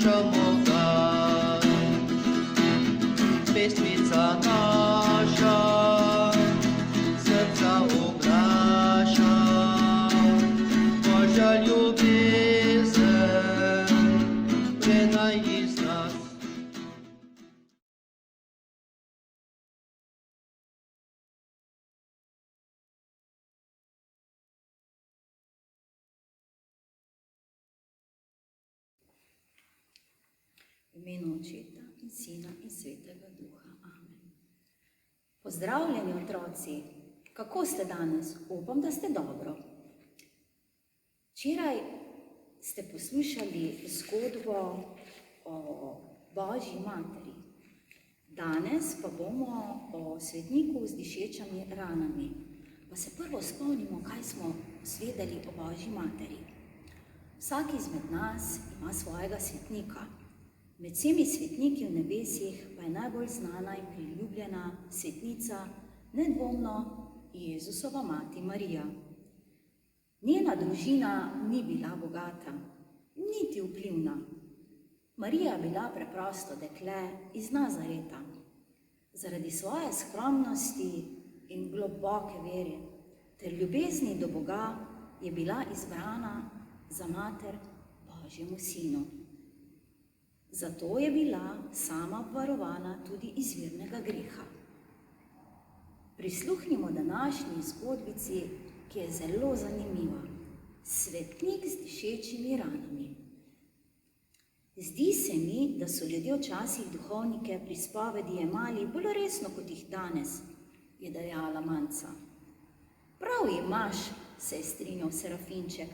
prinašamo dar. Pestvica naša srca oglaša, Božja ljubezen prenaj iz nas. V imenu Očeta in Sina in Svetega Duha. Amen. Pozdravljeni otroci, kako ste danes? Upam, da ste dobro. Včeraj ste poslušali zgodbo o Božji materi. Danes pa bomo o svetniku z dišečimi ranami. Pa se prvo spomnimo, kaj smo svedeli o Božji materi. Vsak izmed nas ima svojega svetnika. Med vsemi svetniki v nebesih pa je najbolj znana in priljubljena svetnica nedvomno Jezusova mati Marija. Njena družina ni bila bogata, niti vplivna. Marija je bila preprosto dekle iz Nazareta. Zaradi svoje skromnosti in globoke vere ter ljubezni do Boga je bila izbrana za mater Božjemu sinu. Zato je bila sama obvarovana tudi izvirnega greha. Prisluhnimo današnji zgodbici, ki je zelo zanimiva. Svetnik z dišečimi ranami. Zdi se mi, da so ljudje včasih duhovnike pri spovedi jemali bolj resno kot jih danes, je dejala Manca. Prav imaš, se je strinjal Serafinček,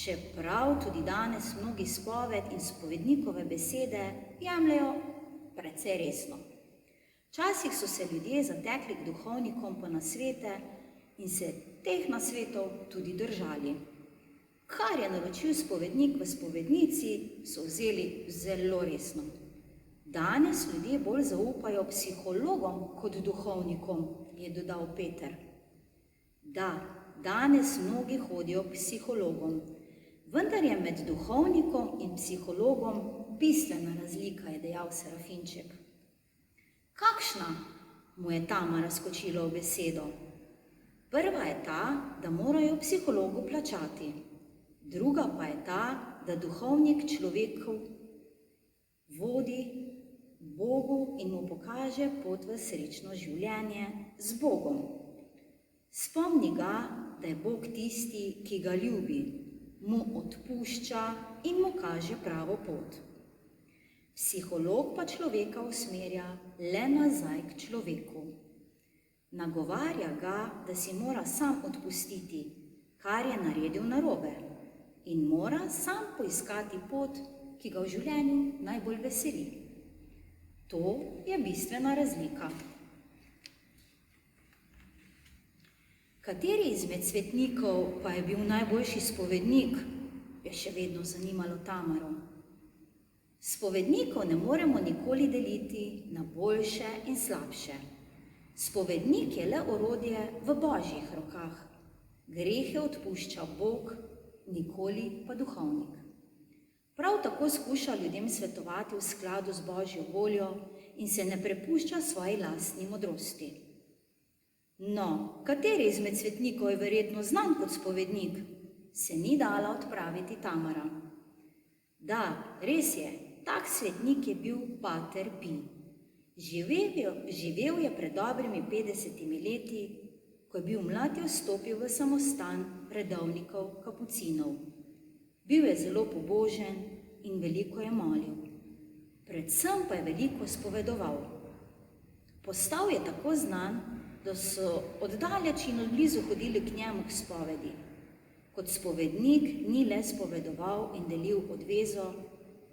čeprav tudi danes mnogi spoved in spovednikove besede jemljajo precej resno. Včasih so se ljudje zatekli k duhovnikom po nasvete in se teh nasvetov tudi držali. Kar je naročil spovednik v spovednici, so vzeli zelo resno. Danes ljudje bolj zaupajo psihologom kot duhovnikom, je dodal Peter. Da, danes mnogi hodijo k psihologom, vendar je med duhovnikom in psihologom bistvena razlika, je dejal Serafinček. Kakšna? Mu je Tamara skočila v besedo. Prva je ta, da morajo psihologu plačati. Druga pa je ta, da duhovnik človeku vodi Bogu in mu pokaže pot v srečno življenje z Bogom. Spomni ga, da je Bog tisti, ki ga ljubi, mu odpušča in mu kaže pravo pot. Psiholog pa človeka usmerja le nazaj k človeku. Nagovarja ga, da si mora sam odpustiti, kar je naredil narobe, in mora sam poiskati pot, ki ga v življenju najbolj veseli. To je bistvena razlika. Kateri izmed svetnikov pa je bil najboljši spovednik, je še vedno zanimalo Tamaro. Spovednikov ne moremo nikoli deliti na boljše in slabše. Spovednik je le orodje v Božjih rokah. Grehe odpušča Bog, nikoli pa duhovnik. Prav tako skuša ljudem svetovati v skladu z Božjo voljo in se ne prepušča svoji lastni modrosti. No, kateri izmed svetnikov je verjetno znan kot spovednik, se ni dala odpraviti Tamara. Da, res je, tak svetnik je bil pater Pi. Živel je pred dobrimi 50 leti, ko je bil mlad, je vstopil v samostan redovnikov kapucinov. Bil je zelo pobožen in veliko je molil. Predvsem pa je veliko spovedoval. Postal je tako znan, da so od daleč in od blizu hodili k njemu k spovedi. Kot spovednik ni le spovedoval in delil odvezo,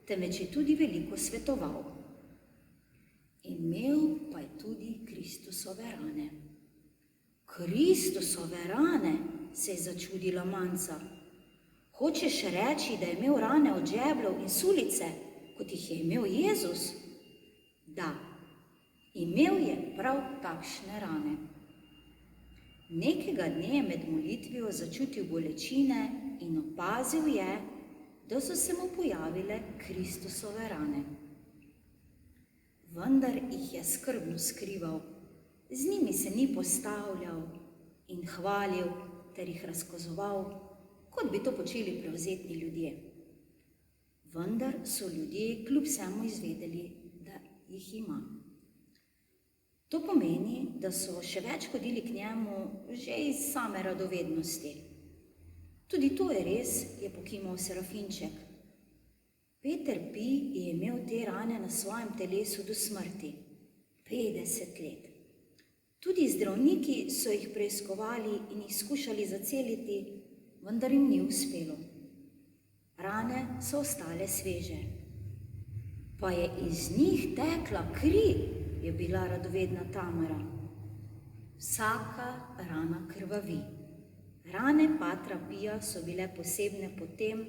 temveč je tudi veliko svetoval. Imel pa je tudi Kristusove rane. Kristusove rane, se je začudila Manca. Hočeš reči, da je imel rane od žebljev in sulice, kot jih je imel Jezus? Da, imel je prav takšne rane. Nekega dne je med molitvijo začutil bolečine in opazil je, da so se mu pojavile Kristusove rane. Vendar jih je skrbno skrival, z njimi se ni postavljal in hvalil ter jih razkazoval, kot bi to počeli prevzetni ljudje. Vendar so ljudje kljub vsemu izvedeli, da jih ima. To pomeni, da so še več hodili k njemu že iz same radovednosti. Tudi to je res, je pokimal Serafinček. Peter Pi je imel te rane na svojem telesu do smrti, 50 let. Tudi zdravniki so jih preiskovali in jih skušali zaceliti, vendar jim ni uspelo. Rane so ostale sveže. Pa je iz njih tekla kri, je bila radovedna Tamara. Vsaka rana krvavi. Rane patra Pija so bile posebne po tem,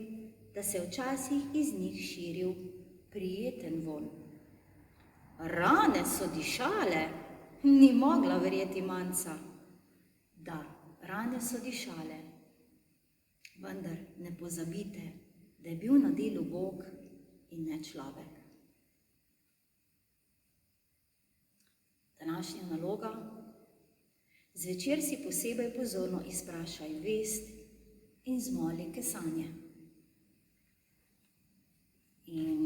da se je včasih iz njih širil prijeten vonj. Rane so dišale, ni mogla verjeti Manca. Da, rane so dišale. Vendar ne pozabite, da je bil na delu Bog in ne človek. Današnja naloga: zvečer si posebej pozorno izprašaj vest in zmoli kesanje. In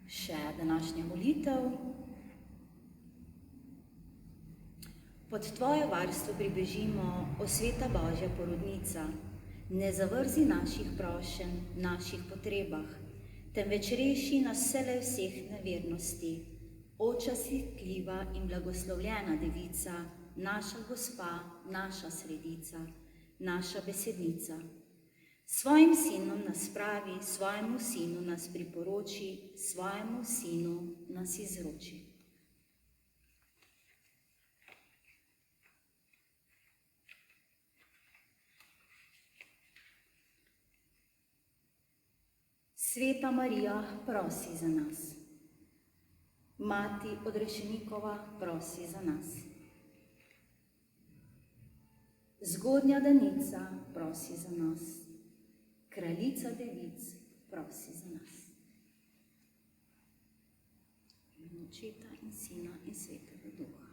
še današnja molitev. Pod tvoje varstvo pribežimo, o sveta Božja porodnica, ne zavrzi naših prošenj, naših potrebah, temveč reši nas vselej vseh nevernosti. Oča sitljiva in blagoslovljena devica, naša gospa, naša sredica, naša besednica. Svojim sinom nas spravi, svojemu sinu nas priporoči, svojemu sinu nas izroči. Sveta Marija, prosi za nas. Mati odrešenikova, prosi za nas. Zgodnja danica, prosi za nas. Kraljica devic, prosi za nas. V imenu Očeta in Sina in Svetega Duha.